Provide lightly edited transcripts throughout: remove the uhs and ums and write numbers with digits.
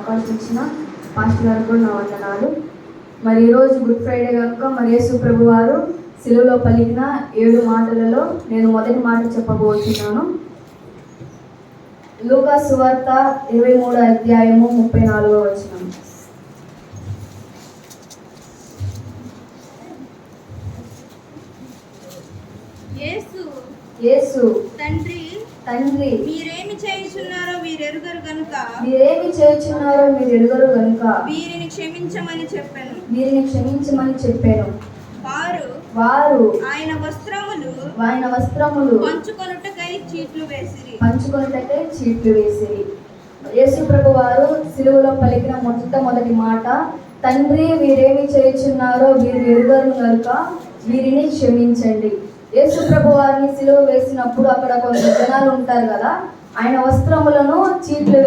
అవకాశం ఇచ్చిన పాస్టర్ గారు కూడా నా వందనాలు. మరి ఈరోజు గుడ్ ఫ్రైడే కనుక మరి యేసు ప్రభు వారు సిలువలో పలికిన 7 మాటలలో నేను మొదటి మాట చెప్పబోతున్నాను. లూకా సువార్త 23వ అధ్యాయము 34వ వచనం. యేసు తండ్రి మీరేమి చేయుచున్నారో వీరెరుగరు గనుక వీరిని క్షమించమని చెప్పాను. వారు ఆయన వస్త్రములు పంచుకొనుటకై చీట్లు వేసిరి. యేసు ప్రభు వారు సిలువలో పలికిన మొదటి మాట, తండ్రి వీరేమి చేయుచున్నారో వీరు ఎరుగరు గనుక వీరిని క్షమించండి. యేసు ప్రభు వారిని సిలువ వేసినప్పుడు అక్కడ కొంత జనాలు ఉంటారు కదా, ఆయన వస్త్రములను చీట్లు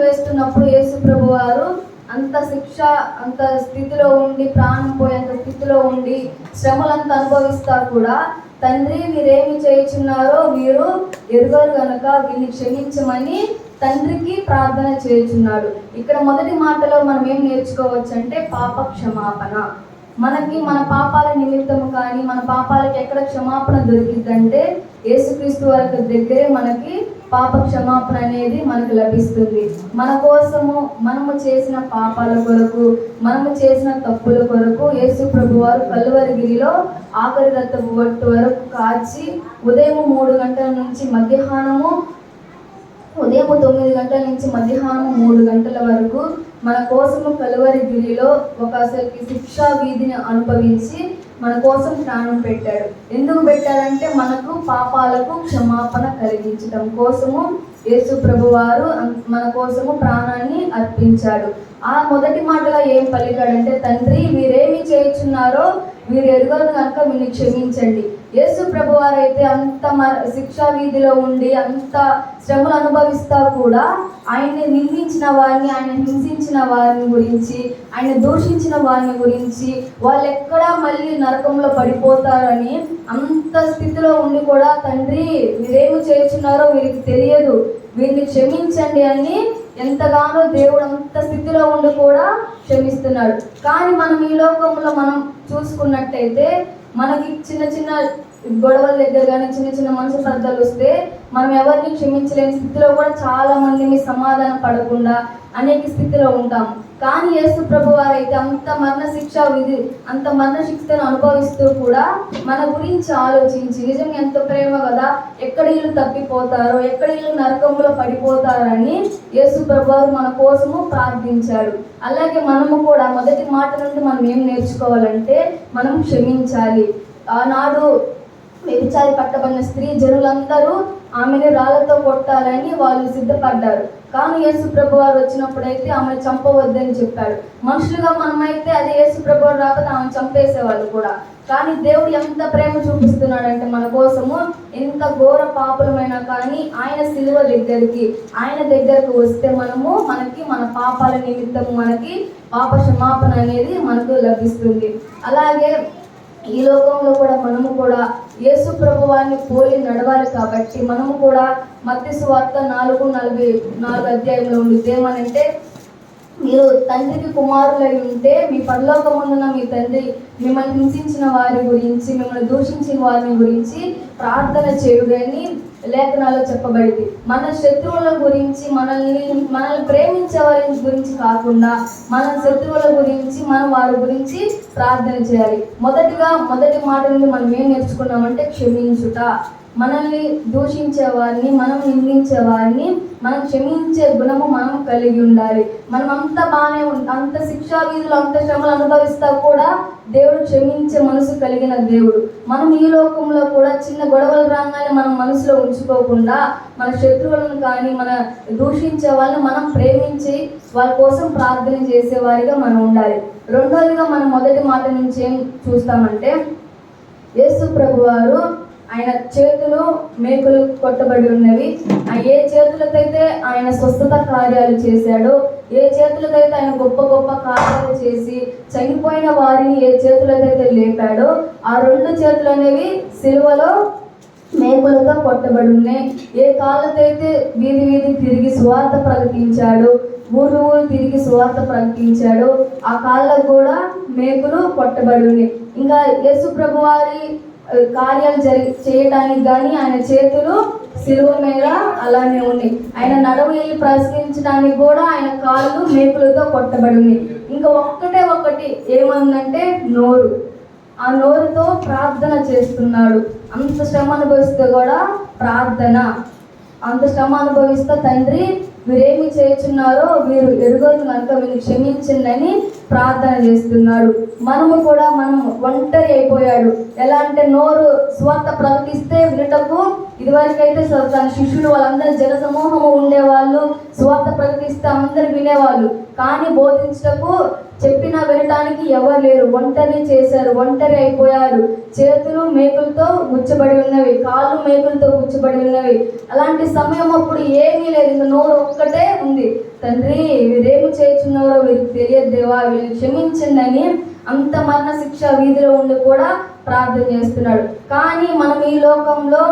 వేస్తున్నప్పుడు యేసు ప్రభు వారు అంత శిక్ష, అంత స్థితిలో ఉండి, ప్రాణం పోయేంత స్థితిలో ఉండి, శ్రమలంతా అనుభవిస్తా కూడా తండ్రి వీరేమి చేయుచున్నారో వీరు ఎరుగరు గనుక వీరిని క్షమించమని తండ్రికి ప్రార్థన చేయుచున్నాడు. ఇక్కడ మొదటి మాటలో మనం ఏం నేర్చుకోవచ్చు అంటే పాప క్షమాపణ. మనకి మన పాపాల నిమిత్తము కానీ మన పాపాలకి ఎక్కడ క్షమాపణ దొరికిద్దంటే యేసుక్రీస్తు వారి దగ్గరే మనకి పాప క్షమాపణ అనేది మనకు లభిస్తుంది. మన కోసము మనము చేసిన పాపాల కొరకు, మనము చేసిన తప్పుల కొరకు యేసు ప్రభు వారు కల్వరిగిరిలో ఆఖరి రక్తపు బొట్టు వరకు కాచి ఉదయం 3 గంటల నుంచి ఉదయం 9 గంటల నుంచి మధ్యాహ్నం 3 గంటల వరకు మన కోసము కలువరిగిరిలో ఒక అసలుకి శిక్షా వీధిని అనుభవించి మన కోసం ప్రాణం పెట్టాడు. ఎందుకు పెట్టాడంటే మనకు పాపాలకు క్షమాపణ కలిగించడం కోసము యేసు ప్రభు వారు మన కోసము ప్రాణాన్ని అర్పించాడు. ఆ మొదటి మాటగా ఏం పలికాడంటే, తండ్రి వీరేమి చేయుచున్నారో వీరు ఎరుగరు కనుక వీరిని క్షమించండి. యేసు ప్రభు వారు అయితే అంత శిక్షా వీధిలో ఉండి అంత శ్రమలు అనుభవిస్తా కూడా ఆయన్ని నిందించిన వారిని, ఆయన హింసించిన వారిని గురించి, ఆయన దూషించిన వారిని గురించి, వాళ్ళు ఎక్కడా మళ్ళీ నరకంలో పడిపోతారని అంత స్థితిలో ఉండి కూడా తండ్రి వీరేమి చేయుచున్నారో వీరికి తెలియదు, వీరిని క్షమించండి అని ఎంతగానో దేవుడు అంత స్థితిలో ఉండి కూడా క్షమిస్తున్నాడు. కానీ మనం ఈ లోకంలో మనం చూసుకున్నట్టయితే మనకి చిన్న చిన్న గొడవల దగ్గర కానీ చిన్న చిన్న మనసు సర్దాలు వస్తే మనం ఎవరిని క్షమించలేని స్థితిలో కూడా చాలా మందిని సమాధానం పడకుండా అనేక స్థితిలో ఉంటాం. కానీ యేసు ప్రభు వారు అయితే అంత మరణ శిక్షను అనుభవిస్తూ కూడా మన గురించి ఆలోచించి, నిజంగా ఎంత ప్రేమ కదా, ఎక్కడ వీళ్ళు తప్పిపోతారో, ఎక్కడ వీళ్ళు నరకంలో పడిపోతారని యేసు ప్రభు వారు మన కోసము ప్రార్థించాడు. అలాగే మనము కూడా మొదటి మాట నుండి మనం ఏం నేర్చుకోవాలంటే మనం క్షమించాలి. ఆనాడు వ్యభిచారి పట్టబడిన స్త్రీ జనులందరూ ఆమెని రాళ్లతో కొట్టాలని వాళ్ళు సిద్ధపడ్డారు. కానీ యేసు ప్రభు వారు వచ్చినప్పుడైతే ఆమెను చంపవద్దని చెప్పాడు. మనుషులుగా మనమైతే అదే యేసు ప్రభు వారు రాకపోతే ఆమెను చంపేసేవాళ్ళు కూడా. కానీ దేవుడు ఎంత ప్రేమ చూపిస్తున్నాడంటే మన కోసము, ఎంత ఘోర పాపలమైనా కానీ ఆయన సిలువ ఆయన దగ్గరకు వస్తే మనకి మన పాపాల నిమిత్తము మనకి పాప క్షమాపణ అనేది మనకు లభిస్తుంది. అలాగే ఈ లోకంలో కూడా మనము కూడా యేసు ప్రభు వారిని పోలి నడవాలి. కాబట్టి మనము కూడా మత్తయి సువార్త 4:44 అధ్యాయంలో ఉంది ఏమనంటే, మీరు తండ్రికి కుమారులై ఉంటే మీ పరలోకమందున్న మీ తండ్రి మిమ్మల్ని హింసించిన వారి గురించి, మిమ్మల్ని దూషించిన వారిని గురించి ప్రార్థన చేయుడని లేఖనాల్లో చెప్పబడింది. మన శత్రువుల గురించి, మనల్ని ప్రేమించే వారి గురించి కాకుండా మన శత్రువుల గురించి, మనం వారి గురించి ప్రార్థన చేయాలి. మొదటి మాట నుండి మనం ఏం నేర్చుకున్నామంటే క్షమించుట. మనల్ని దూషించే వారిని, మనం నిందించే వారిని మనం క్షమించే గుణము మనం కలిగి ఉండాలి. మనం అంతా బాగానే అంత శిక్షా వీధులు, అంత శ్రమలు అనుభవిస్తా కూడా దేవుడు క్షమించే మనసు కలిగిన దేవుడు. మనం ఈ లోకంలో కూడా చిన్న గొడవలు రాగానే మనం మనసులో ఉంచుకోకుండా మన శత్రువులను కానీ మన దూషించే వాళ్ళని మనం ప్రేమించి వాళ్ళ కోసం ప్రార్థన చేసేవారిగా మనం ఉండాలి. రెండోదిగా మనం మొదటి మాట నుంచి ఏం చూస్తామంటే, యేసు ప్రభు వారు ఆయన చేతులు మేకులు కొట్టబడి ఉన్నవి. ఏ చేతులకైతే ఆయన స్వస్థత కార్యాలు చేశాడో, ఏ చేతులకైతే ఆయన గొప్ప గొప్ప కార్యాలు చేసి చనిపోయిన వారిని ఏ చేతులకైతే లేపాడో, ఆ 2 చేతులు అనేవి సిలువలో మేకులతో కొట్టబడి ఉన్నాయి. ఏ కాళ్ళతో అయితే వీధి వీధి తిరిగి సువార్త ప్రకటించాడు, ఊరు ఊరు తిరిగి సువార్త ప్రకటించాడు, ఆ కాళ్ళకు కూడా మేకులు కొట్టబడి ఉన్నాయి. ఇంకా యేసు ప్రభు వారి కార్యాలు చేయడానికి కానీ ఆయన చేతులు సిలువ మీద అలానే ఉన్నాయి. ఆయన నడవలి ప్రశ్నించడానికి కూడా ఆయన కాళ్ళు మేకులతో కొట్టబడి ఉన్నాయి. ఇంకా ఒకటి ఏమందంటే నోరు. ఆ నోరుతో ప్రార్థన చేస్తున్నాడు. అంత శ్రమ అనుభవిస్తే కూడా ప్రార్థన, అంత శ్రమ అనుభవిస్తే తండ్రి వీరేమి చేస్తున్నారో వీరు ఎరుగరు కనుక వీరిని క్షమించిందని ప్రార్థన చేస్తున్నాడు. మనం ఒంటరి అయిపోయాడు. ఎలా అంటే నోరు స్వార్థ ప్రకటిస్తే వినటకు ఇదివరకైతే తన శిష్యులు వాళ్ళందరూ జన సమూహము ఉండేవాళ్ళు, స్వార్థ ప్రకటిస్తే అందరు వినేవాళ్ళు. కానీ బోధించటకు చెప్పినా వినటానికి ఎవరు లేరు. ఒంటరి చేశారు, ఒంటరి అయిపోయారు. చేతులు మేకులతో గుచ్చబడి ఉన్నవి, కాళ్ళు మేకులతో గుచ్చబడి ఉన్నవి. అలాంటి సమయం అప్పుడు ఏమీ లేదు, ఇంకా నోరు ఒక్కటే ఉంది. తండ్రి వీరేమి చేస్తున్నారో వీరికి తెలియదు దేవా, వీరిని క్షమించండి అంత మరణ శిక్ష వీధిలో ఉండి కూడా ప్రార్థన చేస్తున్నాడు. కానీ మనం ఈ లోకంలో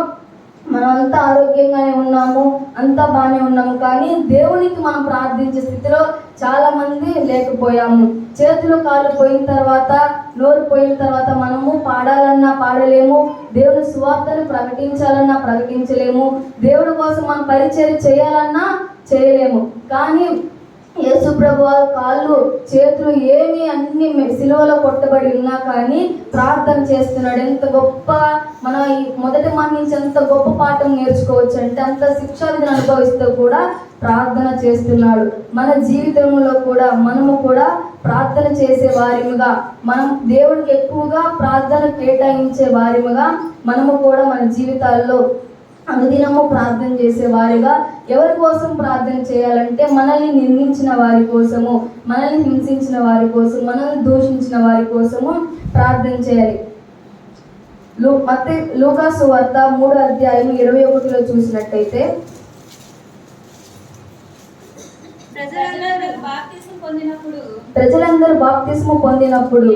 మనం అంతా ఆరోగ్యంగానే ఉన్నాము, అంతా బాగానే ఉన్నాము, కానీ దేవునికి మనం ప్రార్థించే స్థితిలో చాలా మంది లేకపోయాము. చేతులు కాళ్ళు పోయిన తర్వాత, నోరు పోయిన తర్వాత మనము పాడాలన్నా పాడలేము, దేవుని సువార్తను ప్రకటించాలన్నా ప్రకటించలేము, దేవుడి కోసం మనం పరిచయం చేయాలన్నా చేయలేము. కానీ యేసు ప్రభు వారి కాళ్ళు చేతులు ఏమి అన్ని సిలువలో కొట్టబడి ఉన్నా కానీ ప్రార్థన చేస్తున్నాడు. ఎంత గొప్ప మనం ఈ మొదటి మాట నుంచి ఎంత గొప్ప పాఠం నేర్చుకోవచ్చు అంటే, అంత శిక్షా విధిని అనుభవిస్తూ కూడా ప్రార్థన చేస్తున్నాడు. మన జీవితంలో కూడా మనము కూడా ప్రార్థన చేసే వారిముగా, మనం దేవుడికి ఎక్కువగా ప్రార్థన కేటాయించే వారిముగా మనము కూడా మన జీవితాల్లో అనుదినము ప్రార్థన చేసే వారిగా, ఎవరి కోసం ప్రార్థన చేయాలంటే మనల్ని నిందించిన వారి కోసము, మనల్ని హింసించిన వారి కోసం, మనల్ని దూషించిన వారి కోసము ప్రార్థన చేయాలి. లూకా సువార్త 3:21 చూసినట్టయితే, ప్రజలందరూ బాప్తిస్ము పొందినప్పుడు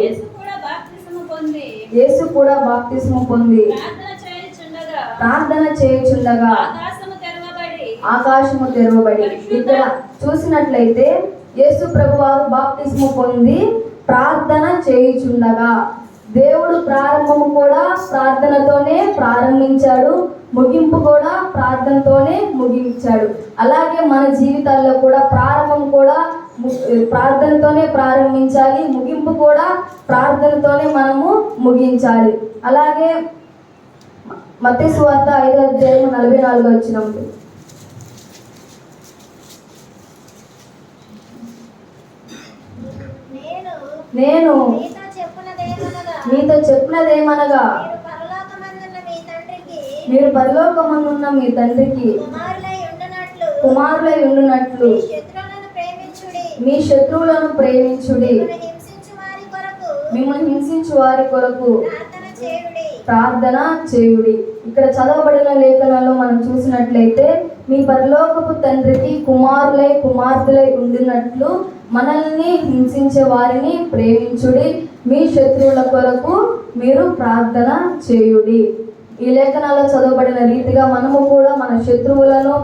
యేసు కూడా బాప్తిస్ము పొంది ప్రార్థన చేయుచుండగా ఆకాశము తెరవబడి. ఇక్కడ చూసినట్లయితే యేసు ప్రభువారు బాప్తిస్ము పొంది ప్రార్థన చేయుచుండగా, దేవుడు ప్రారంభము కూడా ప్రార్థనతోనే ప్రారంభించాడు, ముగింపు కూడా ప్రార్థనతోనే ముగించాడు. అలాగే మన జీవితాల్లో కూడా ప్రారంభం కూడా ప్రార్థనతోనే ప్రారంభించాలి, ముగింపు కూడా ప్రార్థనతోనే మనము ముగించాలి. అలాగే మత్తయి సువార్త 5:44 నేను మీతో చెప్పినదేమనగా, మీరు పరలోకమందున్న మీ తండ్రికి కుమారులై ఉండునట్లు మీ శత్రువులను ప్రేమించుడి, మిమ్మల్ని హింసించు వారి కొరకు ప్రార్థన చేయుడి. ఇక్కడ చదవబడిన లేఖనాల్లో మనం చూసినట్లయితే, మీ పరలోకపు తండ్రికి కుమారులై కుమార్తెలై ఉండినట్లు మనల్ని హింసించే వారిని ప్రేమించుడి, మీ శత్రువుల కొరకు మీరు ప్రార్థన చేయుడి. ఈ లేఖనాల్లో చదవబడిన రీతిగా మనము కూడా మన శత్రువులను,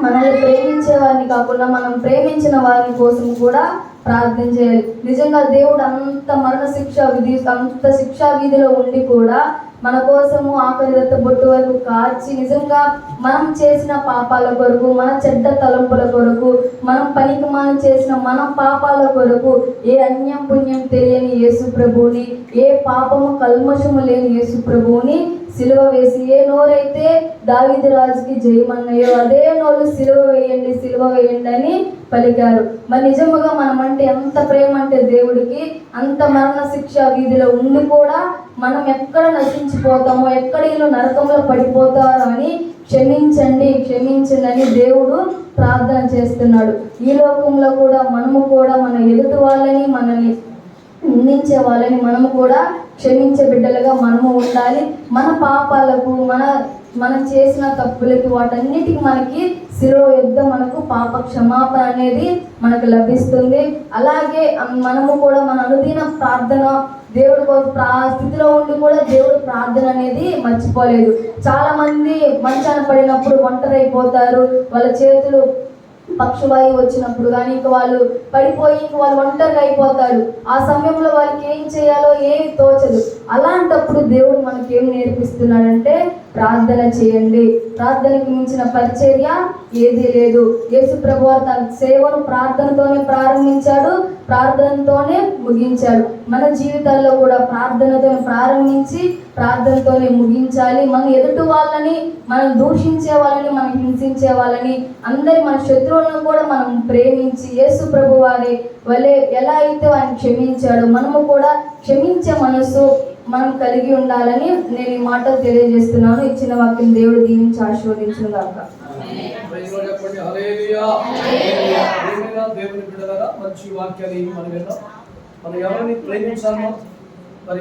మనల్ని ప్రేమించే వారిని కాకుండా మనం ప్రేమించిన వారి కోసం కూడా ప్రార్థన చేయాలి. నిజంగా దేవుడు అంత మరణ శిక్ష విధి, అంత శిక్షా విధిలో ఉండి కూడా మన కోసము ఆఖరి రక్త బొట్టు వరకు కార్చి, నిజంగా మనం చేసిన పాపాల కొరకు, మన చెడ్డ తలంపుల కొరకు, మనం పనికిమాలి చేసిన మన పాపాల కొరకు, ఏ అన్యం పుణ్యం తెలియని యేసు ప్రభువుని, ఏ పాపము కల్మషము లేని యేసు ప్రభువుని సిలువ వేసి, ఏ నోరైతే దావీదు రాజుకి జయమన్నాయో అదే నోరు సిలువ వేయండి అని పలికారు. మరి నిజముగా మనం అంటే ఎంత ప్రేమ అంటే దేవుడికి, అంత మరణ శిక్ష వీధిలో ఉండి కూడా మనం ఎక్కడ నశించిపోతామో, ఎక్కడ వీళ్ళు నరకంలో పడిపోతారో అని క్షమించండి అని దేవుడు ప్రార్థన చేస్తున్నాడు. ఈ లోకంలో కూడా మనము కూడా మన ఎదుటి వాళ్ళని, మనల్ని నిందించే వాళ్ళని మనము కూడా క్షమించే బిడ్డలుగా మనము ఉండాలి. మన పాపాలకు, మనం చేసిన తప్పులకి, వాటన్నిటికీ మనకి శిలువ యుద్ధ మనకు పాప క్షమాపణ అనేది మనకు లభిస్తుంది. అలాగే మనము కూడా మన అనుదిన ప్రార్థన దేవుడు ఆ స్థితిలో ఉండి కూడా దేవుడు ప్రార్థన అనేది మర్చిపోలేదు. చాలా మంది మంచాన పడినప్పుడు ఒంటరి అయిపోతారు. వాళ్ళ చేతులు పక్షవాయువు వచ్చినప్పుడు కానీ ఇంక వాళ్ళు పడిపోయి ఇంక వాళ్ళు ఒంటరిగా అయిపోతారు. ఆ సమయంలో వాళ్ళకి ఏం చేయాలో ఏమి తోచదు. అలాంటప్పుడు దేవుడు మనకి ఏం నేర్పిస్తున్నాడంటే ప్రార్థన చేయండి. ప్రార్థనకు మించిన పరిచర్య ఏదీ లేదు. యేసు ప్రభువు తన సేవను ప్రార్థనతోనే ప్రారంభించాడు, ప్రార్థనతోనే ముగించాడు. మన జీవితాల్లో కూడా ప్రార్థనతో ప్రారంభించి ప్రార్థనతోనే ముగించాలి. మన ఎదుటి వాళ్ళని, మనం దూషించే వాళ్ళని, మనం హింసించే వాళ్ళని, అందరి మన శత్రువులను కూడా మనం ప్రేమించి యేసు ప్రభు వారి వలె ఎలా అయితే ఆయన క్షమించాడో మనము కూడా క్షమించే మనసు మనం కలిగి ఉండాలని నేను ఈ మాటలు తెలియజేస్తున్నాను. ఇచ్చిన వాక్యం దేవుడు దీవించి ఆశీర్వదించును గాక. దేవుని బిడ్డలారా, మంచి వాక్యాన్ని మనం విన్నాం. మనం ఎవరిని ప్రేమించాలో